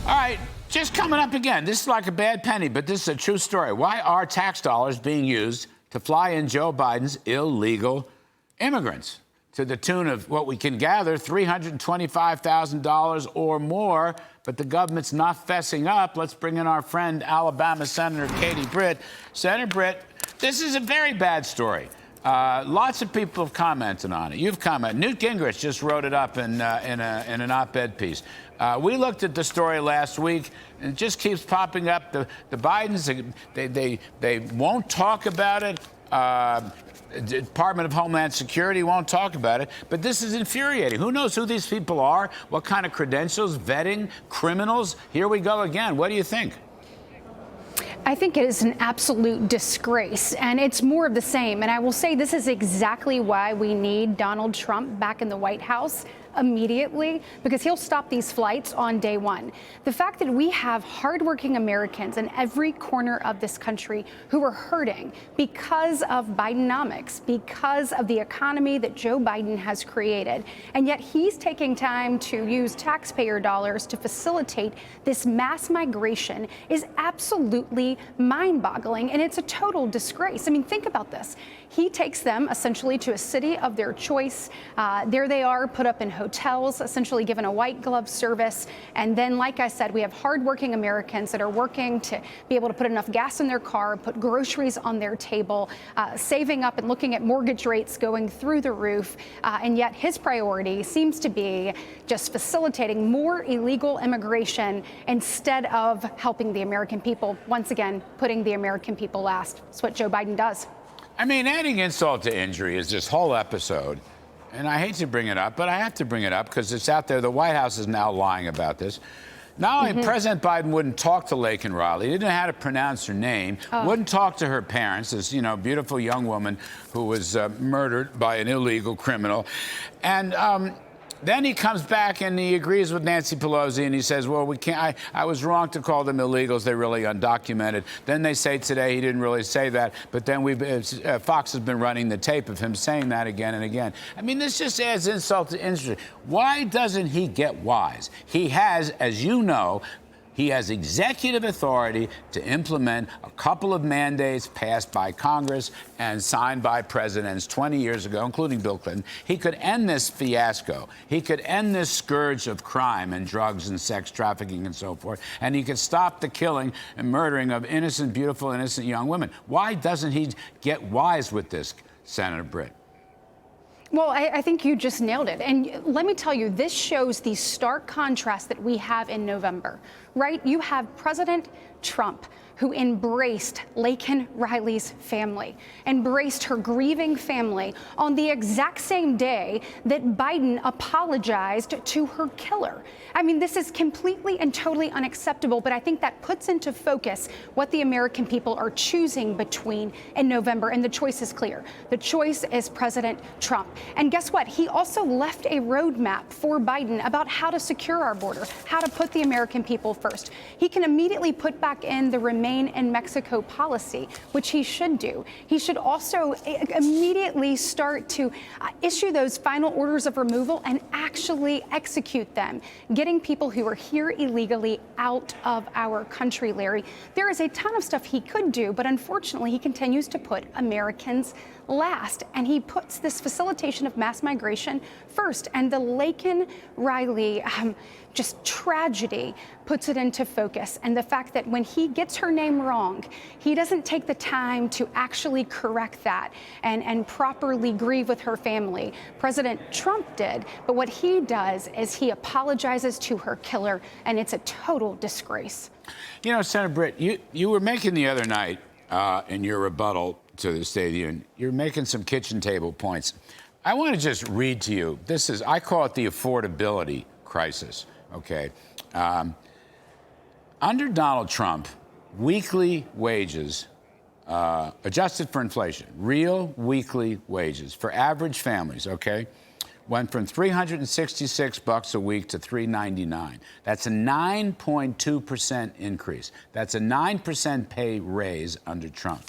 All right, just coming up again. This is like a bad penny, but this is a true story. Why are tax dollars being used to fly in Joe Biden's illegal immigrants to the tune of what we can gather, $325,000 or more? But the government's not fessing up. Let's bring in our friend, Alabama Senator Katie Britt. Senator Britt, this is a very bad story. Lots of people have commented on it. You've commented. Newt Gingrich just wrote it up in an op-ed piece. We looked at the story last week, and it just keeps popping up. The Bidens, they won't talk about it. Department of Homeland Security won't talk about it, but this is infuriating. Who knows who these people are? What kind of credentials, vetting, criminals? Here we go again. What do you think? I think it is an absolute disgrace, and it's more of the same. And I will say this is exactly why we need Donald Trump back in the White House immediately, because he'll stop these flights on day one. The fact that we have hardworking Americans in every corner of this country who are hurting because of Bidenomics, because of the economy that Joe Biden has created, and yet he's taking time to use taxpayer dollars to facilitate this mass migration is absolutely mind-boggling, and it's a total disgrace. I mean, think about this. He takes them essentially to a city of their choice. There they are, put up in hotels, essentially given a white glove service. And then, like I said, we have hardworking Americans that are working to be able to put enough gas in their car, put groceries on their table, saving up and looking at mortgage rates going through the roof. And yet his priority seems to be just facilitating more illegal immigration instead of helping the American people. Once again, putting the American people last. That's what Joe Biden does. I mean, adding insult to injury is this whole episode. And I hate to bring it up, but I have to bring it up because it's out there. The White House is now lying about this. Not only President Biden wouldn't talk to Laken Riley, he didn't know how to pronounce her name, wouldn't talk to her parents, this beautiful young woman who was murdered by an illegal criminal. And then he comes back and he agrees with Nancy Pelosi and he says, well, we can't, I was wrong to call them illegals. They're really undocumented. Then they say today he didn't really say that. But then Fox has been running the tape of him saying that again and again. I mean, this just adds insult to injury. Why doesn't he get wise? He has, as you know, he has executive authority to implement a couple of mandates passed by Congress and signed by presidents 20 years ago, including Bill Clinton. He could end this fiasco. He could end this scourge of crime and drugs and sex trafficking and so forth. And he could stop the killing and murdering of innocent, beautiful, innocent young women. Why doesn't he get wise with this, Senator Britt? Well, I think you just nailed it. And let me tell you, this shows the stark contrast that we have in November, right? You have President Trump, who embraced Laken Riley's family, embraced her grieving family on the exact same day that Biden apologized to her killer. I mean, this is completely and totally unacceptable, but I think that puts into focus what the American people are choosing between in November, and the choice is clear. The choice is President Trump. And guess what? He also left a roadmap for Biden about how to secure our border, how to put the American people first. He can immediately put back in the Remain in Mexico policy, which he should do. He should also immediately start to issue those final orders of removal and actually execute them, getting people who are here illegally out of our country, Larry. There is a ton of stuff he could do, but unfortunately, he continues to put Americans last, and he puts this facilitation of mass migration first. And the Laken Riley just tragedy puts it into focus. And the fact that when he gets her name wrong, he doesn't take the time to actually correct that and properly grieve with her family. President Trump did, but what he does is he apologizes to her killer, and it's a total disgrace. You know, Senator Britt, you were making the other night in your rebuttal to the State of the Union, you're making some kitchen table points. I want to just read to you. This is, I call it the affordability crisis, okay? Under Donald Trump, weekly wages, adjusted for inflation, real weekly wages for average families, okay, went from $366 a week to $399. That's a 9.2% increase. That's a 9% pay raise under Trump.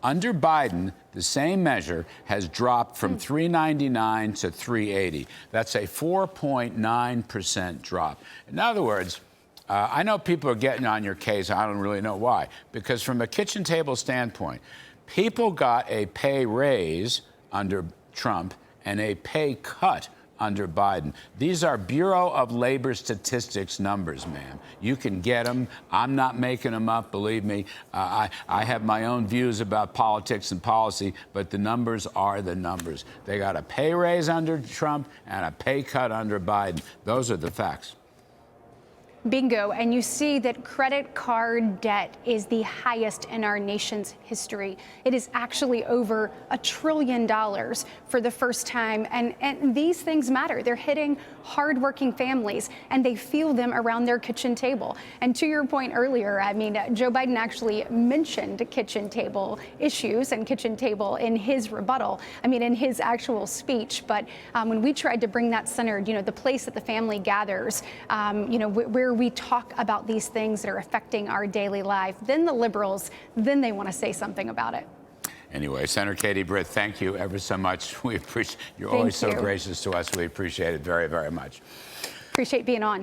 Under Biden, the same measure has dropped from $399 to $380. That's a 4.9% drop. In other words, I know people are getting on your case. I don't really know why. Because from a kitchen table standpoint, people got a pay raise under Trump and a pay cut under Biden. These are Bureau of Labor Statistics numbers, ma'am. You can get them. I'm not making them up, believe me. I have my own views about politics and policy, but the numbers are the numbers. They got a pay raise under Trump and a pay cut under Biden. Those are the facts. Bingo. And you see that credit card debt is the highest in our nation's history. It is actually over $1 trillion for the first time. And these things matter. They're hitting hardworking families, and they feel them around their kitchen table. And to your point earlier, I mean, Joe Biden actually mentioned kitchen table issues and kitchen table in his rebuttal. I mean, in his actual speech. But when we tried to bring that centered, the place that the family gathers, where we talk about these things that are affecting our daily life, then the liberals, then they want to say something about it. Anyway, Senator Katie Britt, thank you ever so much. We appreciate you're always so gracious to us. We appreciate it very, very much. Appreciate being on.